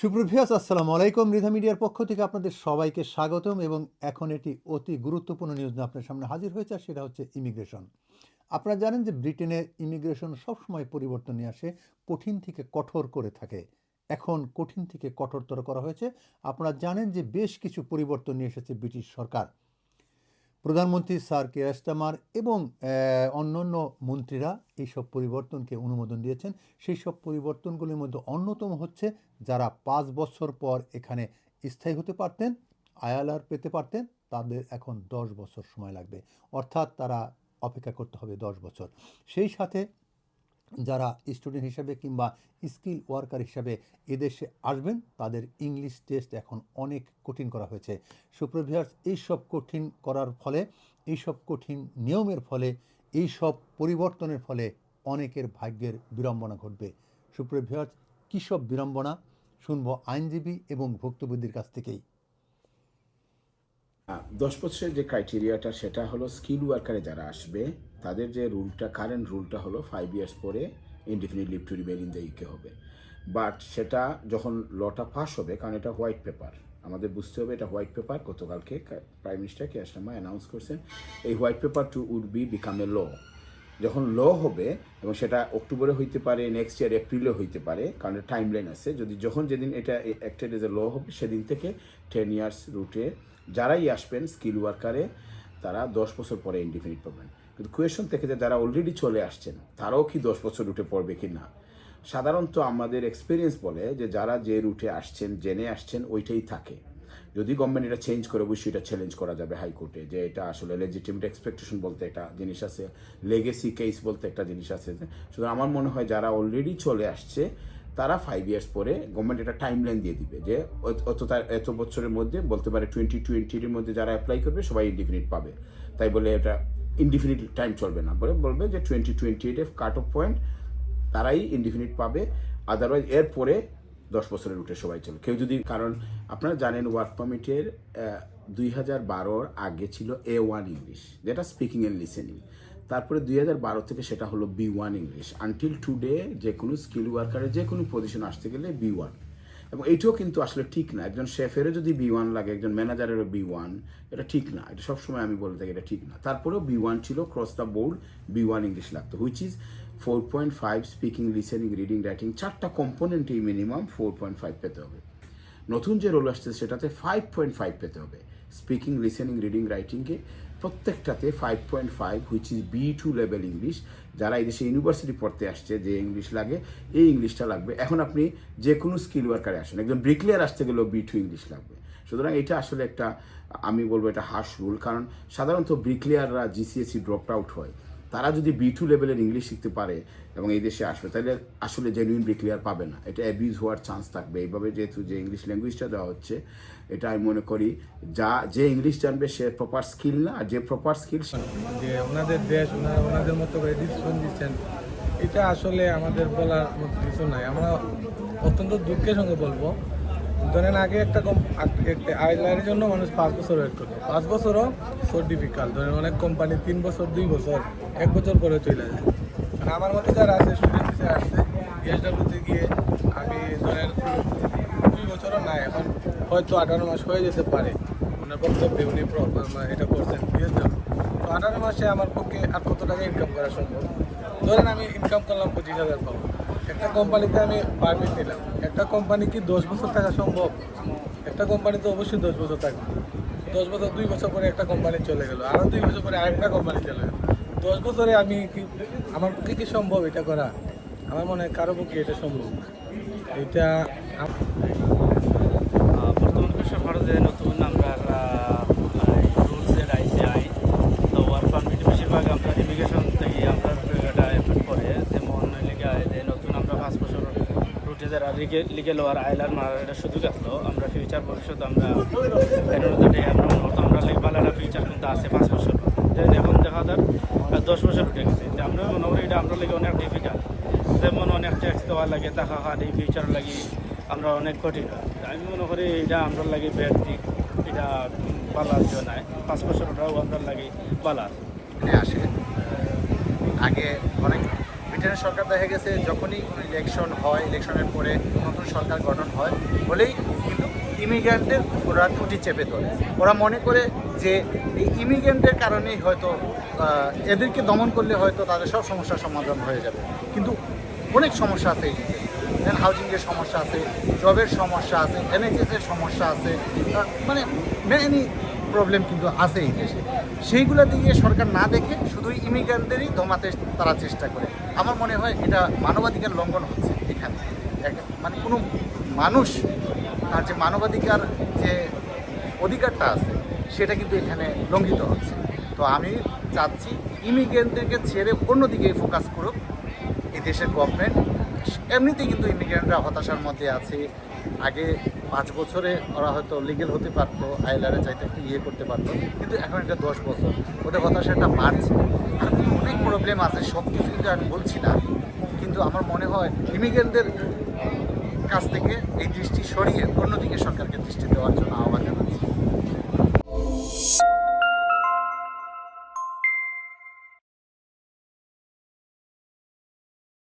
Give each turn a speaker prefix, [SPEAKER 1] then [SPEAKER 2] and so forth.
[SPEAKER 1] সুপ্রভিয়াস আসসালামু আলাইকুম। রিধা মিডিয়ার পক্ষ থেকে আপনাদের সবাইকে স্বাগতম এবং এখন এটি অতি গুরুত্বপূর্ণ নিউজ নিয়ে আপনার সামনে হাজির হয়েছে, আর সেটা হচ্ছে ইমিগ্রেশন। আপনারা জানেন যে ব্রিটেনের ইমিগ্রেশন সবসময় পরিবর্তন নিয়ে আসে, কঠিন থেকে কঠোর করে থাকে। এখন কঠিন থেকে কঠোরতর করা হয়েছে। আপনারা জানেন যে বেশ কিছু পরিবর্তন নিয়ে এসেছে ব্রিটিশ সরকার। প্রধানমন্ত্রী স্যার কেয়ার স্টারমার এবং অন্যান্য মন্ত্রীরা এইসব পরিবর্তনকে অনুমোদন দিয়েছেন। সেই সব পরিবর্তনগুলির মধ্যে অন্যতম হচ্ছে যারা 5 বছর পর এখানে স্থায়ী হতে পারতেন, আইএলআর পেতে পারতেন, তাদের এখন 10 বছর সময় লাগবে। অর্থাৎ তারা অপেক্ষা করতে হবে 10 বছর। সেই সাথে যারা স্টুডেন্ট হিসাবে কিংবা স্কিল ওয়ার্কার হিসাবে এদেশে আসবেন, তাদের ইংলিশ টেস্ট এখন অনেক কঠিন করা হয়েছে। সুপ্রভিয়ার্স, এইসব কঠিন করার ফলে, এইসব কঠিন নিয়মের ফলে, এইসব পরিবর্তনের ফলে অনেকের ভাগ্যের বিড়ম্বনা ঘটবে। সুপ্রভিয়ার্স, কী সব বিড়ম্বনা শুনবো আইনজীবী এবং ভুক্তভোগীর কাছ থেকেই।
[SPEAKER 2] 10 বছরের যে ক্রাইটেরিয়াটা সেটা হলো স্কিল ওয়ার্কারে যারা আসবে তাদের যে রুলটা, কারেন্ট রুলটা হলো 5 ইয়ার্স পরে indefinite leave to remain in the UK হবে। বাট সেটা যখন লটা পাস হবে, কারণ এটা হোয়াইট পেপার, আমাদের বুঝতে হবে এটা হোয়াইট পেপার। গতকালকে prime minister Keir Starmer announce করছেন এই white paper to would be become a law. যখন ল হবে, এবং সেটা অক্টোবরে হইতে পারে, নেক্সট ইয়ার এপ্রিলে হইতে পারে, কারণ টাইম লাইন আছে, যেদিন এটা অ্যাক্টেড এজ এ ল হবে সেদিন থেকে 10 ইয়ার্স রুটে যারাই আসবেন স্কিল ওয়ার্কারে তারা 10 বছর পরে ইনডিফিনিট পাবেন। কিন্তু কোয়েশন থেকে যে যারা অলরেডি চলে আসছেন তারাও কি 10 বছর রুটে পড়বে কি না। সাধারণত আমাদের এক্সপিরিয়েন্স বলে যে যারা যে রুটে আসছেন, জেনে আসছেন, ওইটাই থাকে। যদি গভর্নমেন্ট এটা চেঞ্জ করে, অবশ্যই এটা চ্যালেঞ্জ করা যাবে হাইকোর্টে, যে এটা আসলে লেজিটিমেট এক্সপেকটেশন বলতে একটা জিনিস আছে, লেগেসি কেস বলতে একটা জিনিস আছে। সুতরাং আমার মনে হয় যারা অলরেডি চলে আসছে তারা 5 ইয়ার্স পরে গভর্নমেন্ট একটা টাইম লাইন দিয়ে দিবে যে এত বছরের মধ্যে, বলতে পারে 2020-এর মধ্যে যারা অ্যাপ্লাই করবে সবাই ইনডিফিনিট পাবে। তাই বলে এটা ইনডিফিনিট টাইম চলবে না, বলবে যে 2028 কাট অফ পয়েন্ট তারাই ইনডিফিনিট পাবে। আদারওয়াইজ এরপরে 10 বছরের রুটে সবাই চলে কেউ যদি, কারণ আপনারা জানেন ওয়ার্ক পারমিটের 2012 আগে ছিল A1 ইংলিশ, যেটা স্পিকিং অ্যান্ড লিসেনিং। তারপরে 2012 থেকে সেটা হলো B1 ইংলিশ। আনটিল টুডে যে কোনো স্কিল ওয়ার্কারের যে কোনো পজিশন আসতে গেলে B1। এবং এইটাও কিন্তু আসলে ঠিক না। একজন শেফেরও যদি B1 লাগে, একজন ম্যানেজারেরও B1, এটা ঠিক না। এটা সবসময় আমি বলে থাকি এটা ঠিক না। তারপরেও B1 ছিল, cross the board B1 English লাগতো, which is 4.5 speaking, listening, reading, writing, 4টা কম্পোনেন্টেই মিনিমাম 4.5 পেতে হবে। নতুন যে রোল আসছে সেটাতে 5.5 পেতে হবে। স্পিকিং, লিসেনিং, রিডিং, রাইটিংকে প্রত্যেকটাতে 5.5, which is B2 level English. যারা এই দেশে ইউনিভার্সিটি পড়তে আসছে, যে ইংলিশ লাগে এই ইংলিশটা লাগবে। এখন আপনি যে কোনো স্কিল ওয়ার্কারে আসেন, একজন ব্রিকলিয়ার আসতে গেলেও B2 ইংলিশ লাগবে। সুতরাং এটা আসলে একটা, আমি বলবো এটা হার্শ রুল। কারণ সাধারণত ব্রিকলিয়াররা GCSE ড্রপ আউট হয়, তারা যদি B2 লেভেলের ইংলিশ শিখতে পারে এবং এই দেশে আসবে, তাহলে আসলে জেনুইন ব্রিকলিয়ার পাবে না, এটা অ্যাবিউজ হওয়ার চান্স থাকবে। এইভাবে যেহেতু যে ইংলিশ ল্যাঙ্গুয়েজটা দেওয়া হচ্ছে, এটা আমি মনে করি যে ইংলিশ জানবে সে প্রপার স্কিল না, আর যে প্রপার স্কিল
[SPEAKER 3] যে ওনাদের দেশ, ওনাদের মতো করে ডিসিশন দিচ্ছেন, এটা আসলে আমাদের বলার মতো কিছু নাই। আমরা অত্যন্ত দুঃখের সঙ্গে বলবো, ধরেন আগে একটা আইলারের জন্য মানুষ 5 বছর ওয়েট করতো। 5 বছরও সো ডিফিকাল্ট। ধরেন অনেক কোম্পানি 3 বছর, 2 বছর, 1 বছর করে চলে যায়। আর আমার মতো যারা আছে, স্টুডেন্ট হিসেবে আসছে, ESWতে গিয়ে আমি ধরেন 2 বছরও নাই, এখন হয়তো 18 মাস হয়ে যেতে পারে। ওনার বক্তব্যে উনি এটা করছেন ESW। তো 18 মাসে আমার পক্ষে আর কত টাকা ইনকাম করা সম্ভব? ধরেন আমি ইনকাম করলাম 25,000 পাবো, একটা কোম্পানিতে আমি পারমিট নিলাম। একটা কোম্পানি কি 10 বছর থাকা সম্ভব? একটা কোম্পানি তো অবশ্যই 10 বছর থাকবে। 10 বছর, 2 বছর পরে একটা কোম্পানি চলে গেল, আরও 2 বছর পরে আরেকটা কোম্পানি চলে গেল। 10 বছরে আমি কি, আমার পক্ষে কি সম্ভব এটা করা? আমার মনে হয় কারো পক্ষে এটা সম্ভব না। এটা
[SPEAKER 4] বর্তমান বিশ্ব ভারতে নতুন আমরা রুলসের আইসি আইন, তো ওয়ার্ক পারমিট বেশিরভাগ আমরা ইমিগ্রেশন থেকে আমরা এটা এফেক্ট করে। যেমন যে নতুন আমরা 5 বছর রুটে যারা লিগেল ওয়ার আইলার মারার এটা সুযোগ আসলো, আমরা ফিউচার ভবিষ্যৎ আমরা আমরা বালারা ফিউচার কিন্তু আছে 5 বছর। এখন দেখা যাক 10 বছর উঠে গেছে, আমরা মনে করি এটা আমরা লাগে অনেক ডিফিকাল্ট। যেমন অনেক ট্যাক্স দেওয়া লাগে, টাকা খাটি, ফিউচার লাগি আমরা অনেক কঠিন। আমি মনে করি এটা আমরা লাগে ব্যাড দিক, এটা পালার জন্য নাই। 5 বছর ওটাও আমরা লাগে পালার
[SPEAKER 5] আসে। আগে অনেক ব্রিটেনের ধরেন সরকার দেখা গেছে যখনই কোনো ইলেকশন হয়, ইলেকশনের পরে নতুন সরকার গঠন হয় হলেই কিন্তু ইমিগ্রেন্টদের ওরা টুটি চেপে ধরে। ওরা মনে করে যে এই ইমিগ্রেন্টের কারণেই হয়তো এদেরকে দমন করলে হয়তো তাদের সব সমস্যার সমাধান হয়ে যাবে, কিন্তু অনেক সমস্যা আছে এই দেশে। হাউজিংয়ের সমস্যা আছে, জবের সমস্যা আছে, NHS-এর সমস্যা আছে, মানে মেনি প্রবলেম কিন্তু আছে এই দেশে। সেইগুলো দিকে সরকার না দেখে শুধুই ইমিগ্রেন্টদেরই দমাতে তারা চেষ্টা করে। আমার মনে হয় এটা মানবাধিকার লঙ্ঘন হচ্ছে এখানে। মানে কোনো মানুষ তার যে মানবাধিকার যে অধিকারটা আছে সেটা কিন্তু এখানে লঙ্ঘিত হচ্ছে। তো আমি চাচ্ছি ইমিগ্রেন্টদেরকে ছেড়ে অন্যদিকে ফোকাস করুক এই দেশের গভর্নমেন্ট। এমনিতেই কিন্তু ইমিগ্রেন্টরা হতাশার মধ্যে আছে। আগে 5 বছরে ওরা হয়তো লিগেল হতে পারতো, আইলারে যাইতে করতে পারতো, কিন্তু এখন এটা 10 বছর, ওদের হতাশাটা বাড়ছে। আর অনেক প্রবলেম আছে, সব কিছু কিন্তু আমি বলছি না, কিন্তু আমার মনে হয় ইমিগ্রেন্টদের কাছ থেকে এই দৃষ্টি সরিয়ে অন্যদিকে সরকারকে দৃষ্টি দেওয়ার জন্য আহ্বান জানাচ্ছি।